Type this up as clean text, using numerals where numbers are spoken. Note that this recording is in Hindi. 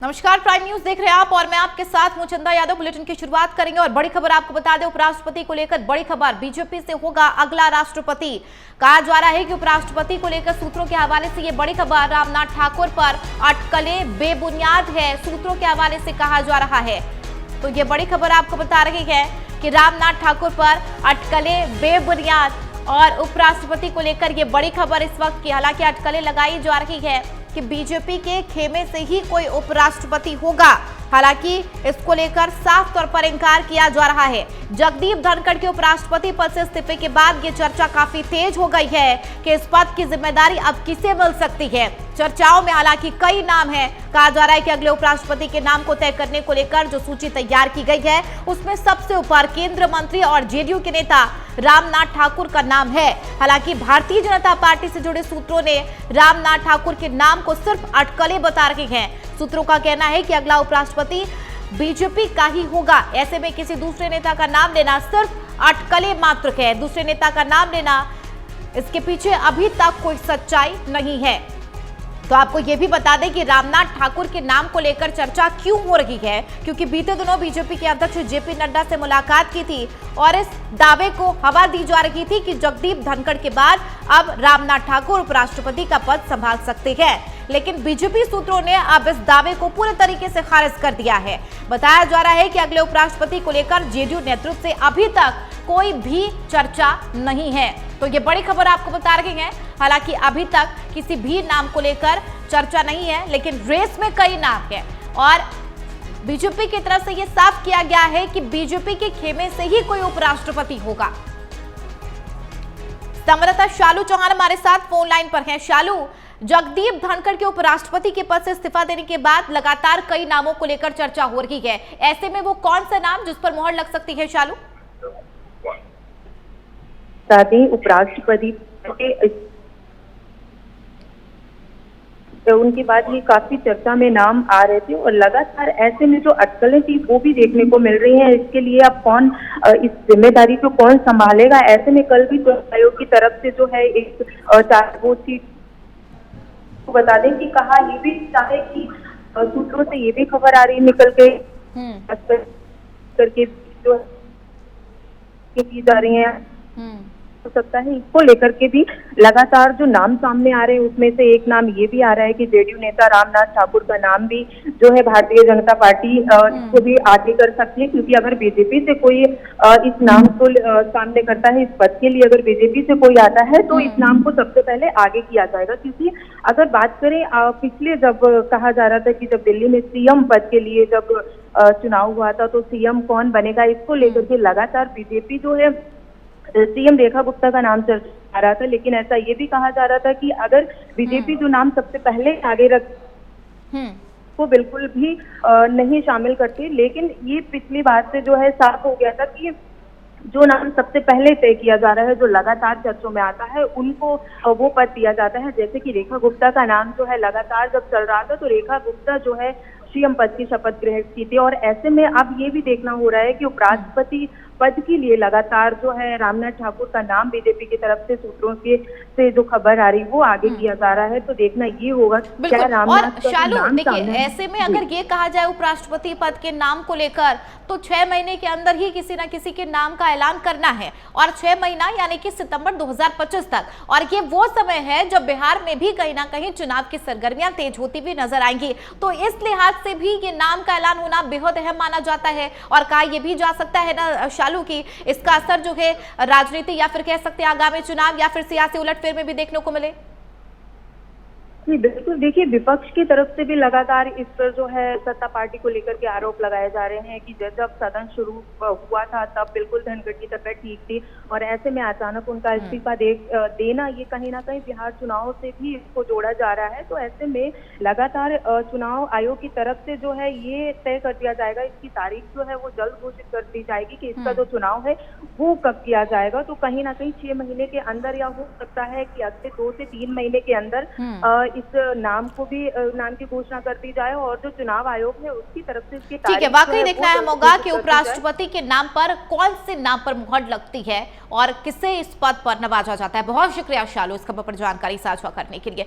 नमस्कार, प्राइम न्यूज देख रहे हैं आप और मैं आपके साथ हूं चंदा यादव। बुलेटिन की शुरुआत करेंगे और बड़ी खबर आपको बता दें, उपराष्ट्रपति को लेकर बड़ी खबर। बीजेपी से होगा अगला राष्ट्रपति। कहा जा रहा है कि उपराष्ट्रपति को लेकर सूत्रों के हवाले से ये बड़ी खबर। रामनाथ ठाकुर पर अटकलें बेबुनियाद है, सूत्रों के हवाले से कहा जा रहा है। तो ये बड़ी खबर आपको बता रही है कि रामनाथ ठाकुर पर अटकलें बेबुनियाद और उपराष्ट्रपति को लेकर ये बड़ी खबर इस वक्त की। हालांकि अटकलें लगाई जा रही है कि बीजेपी के खेमे से ही कोई उपराष्ट्रपति होगा। हालांकि इसको लेकर साफ तौर पर इंकार किया जा रहा है। जगदीप धनखड़ के उपराष्ट्रपति पद से इस्तीफे के बाद ये चर्चा काफी तेज हो गई है कि इस पद की जिम्मेदारी अब किसे मिल सकती है। चर्चाओं में हालांकि कई नाम हैं। कहा जा रहा है कि अगले उपराष्ट्रपति के नाम को तय करने को लेकर जो सूची तैयार की गई है उसमें सबसे ऊपर केंद्रीय मंत्री और जेडीयू के नेता रामनाथ ठाकुर का नाम है। हालांकि भारतीय जनता पार्टी से जुड़े सूत्रों ने रामनाथ ठाकुर के नाम को सिर्फ अटकलें बता रही हैं। सूत्रों का कहना है कि अगला उपराष्ट्रपति बीजेपी का ही होगा। ऐसे में किसी दूसरे नेता का नाम लेना सिर्फ अटकलें मात्र है। दूसरे नेता का नाम लेना, इसके पीछे अभी तक कोई सच्चाई नहीं है। तो आपको यह भी बता दें कि रामनाथ ठाकुर के नाम को लेकर चर्चा क्यों हो रही है, क्योंकि बीते दिनों बीजेपी के अध्यक्ष जेपी नड्डा से मुलाकात की थी और इस दावे को हवा दी जा रही थी कि जगदीप धनखड़ के बाद अब रामनाथ ठाकुर उपराष्ट्रपति का पद संभाल सकते हैं। लेकिन बीजेपी सूत्रों ने अब इस दावे को पूरे तरीके से खारिज कर दिया है। बताया जा रहा है कि अगले उपराष्ट्रपति को लेकर जेडीयू नेतृत्व से अभी तक कोई भी चर्चा नहीं है। तो ये बड़ी खबर आपको बता रहे हैं। हालांकि अभी तक किसी भी नाम को लेकर चर्चा नहीं है, लेकिन रेस में कई नाम हैं और बीजेपी की तरफ से ये साफ किया गया है कि बीजेपी के खेमे से ही कोई उपराष्ट्रपति होगा। संवाददाता शालू चौहान हमारे साथ फोन लाइन पर हैं। शालू, जगदीप धनखड़ के उपराष्ट्रपति के पद से इस्तीफा देने के बाद लगातार कई नामों को लेकर चर्चा हो रही है। ऐसे में वो कौन सा नाम जिस पर मोहर लग सकती है? शालू, साथ ही उपराष्ट्रपति उनके बाद ही काफी चर्चा में नाम आ रहे थे और लगातार ऐसे में जो अटकलें थी वो भी देखने को मिल रही हैं। इसके लिए अब कौन इस जिम्मेदारी को कौन संभालेगा? ऐसे में कल भी चुनाव आयोग की तरफ से जो है एक वो सीट को बता दें कि कहा ये भी चाहे कि सूत्रों से ये भी खबर आ रही निकल के करके जो की जा रही है हो सकता है। इसको लेकर के भी लगातार जो नाम सामने आ रहे हैं उसमें से एक नाम ये भी आ रहा है कि जेडीयू नेता रामनाथ ठाकुर का नाम भी जो है भारतीय जनता पार्टी इसको भी आगे कर सकती है, क्योंकि अगर बीजेपी से कोई इस नाम को सामने करता है, इस पद के लिए अगर बीजेपी से कोई आता है तो इस नाम को सबसे पहले आगे किया जाएगा। क्योंकि अगर बात करें पिछले जब कहा जा रहा था कि जब दिल्ली में सीएम पद के लिए जब चुनाव हुआ था तो सीएम कौन बनेगा, इसको लेकर के लगातार बीजेपी जो है सीएम रेखा गुप्ता का नाम चल आ रहा था। लेकिन ऐसा ये भी कहा जा रहा था कि अगर बीजेपी जो नाम सबसे पहले आगे रख वो बिल्कुल भी नहीं शामिल करती। लेकिन ये पिछली बार से जो है साफ हो गया था कि जो नाम सबसे पहले तय किया जा रहा है, जो लगातार चर्चों में आता है, उनको वो पद दिया जाता है। जैसे कि रेखा गुप्ता का नाम जो है लगातार जब चल रहा था तो रेखा गुप्ता जो है सीएम पद की शपथ ग्रहण की थी और ऐसे में अब ये भी देखना हो रहा है कि उपराष्ट्रपति पद के लिए लगातार जो है रामनाथ ठाकुर का नाम बीजेपी की तरफ से सूत्रों के से जो खबर आ रही वो आगे किया जा रहा है। तो देखना ये होगा क्या रामनाथ का नाम देखिए, ऐसे में अगर ये कहा जाए उपराष्ट्रपति पद के नाम को लेकर तो 6 महीने के अंदर ही किसी न किसी के नाम का ऐलान करना है और 6 महीना यानी कि सितंबर 2025 तक। और ये वो समय है जब बिहार में भी कहीं ना कहीं चुनाव की सरगर्मियां तेज होती हुई नजर आएंगी। तो इस लिहाज से भी ये नाम का ऐलान होना बेहद अहम माना जाता है और कहा यह भी जा सकता है ना शालू की इसका असर जो है राजनीति या फिर कह सकते हैं आगामी चुनाव या फिर सियासी उलटफेर में भी देखने को मिले। जी बिल्कुल, देखिए विपक्ष की तरफ से भी लगातार इस पर जो है सत्ता पार्टी को लेकर के आरोप लगाए जा रहे हैं कि जब सदन शुरू हुआ था तब बिल्कुल धनखड़ की तबीयत ठीक थी और ऐसे में अचानक उनका इस्तीफा देना ये कहीं ना कहीं बिहार चुनाव से भी इसको जोड़ा जा रहा है। तो ऐसे में लगातार चुनाव आयोग की तरफ से जो है ये तय कर दिया जाएगा, इसकी तारीख जो है वो जल्द घोषित कर दी जाएगी कि इसका जो चुनाव है वो कब किया जाएगा। तो कहीं ना कहीं 6 महीने के अंदर या हो सकता है कि अगले 2 से 3 महीने के अंदर इस नाम को भी नाम की घोषणा कर दी जाए और जो चुनाव आयोग है उसकी तरफ से इसकी ठीक है, वाकई देखना अहम होगा कि उपराष्ट्रपति के नाम पर कौन से नाम पर मुहर लगती है और किसे इस पद पर नवाजा जाता है। बहुत शुक्रिया शालू इस खबर पर जानकारी साझा करने के लिए।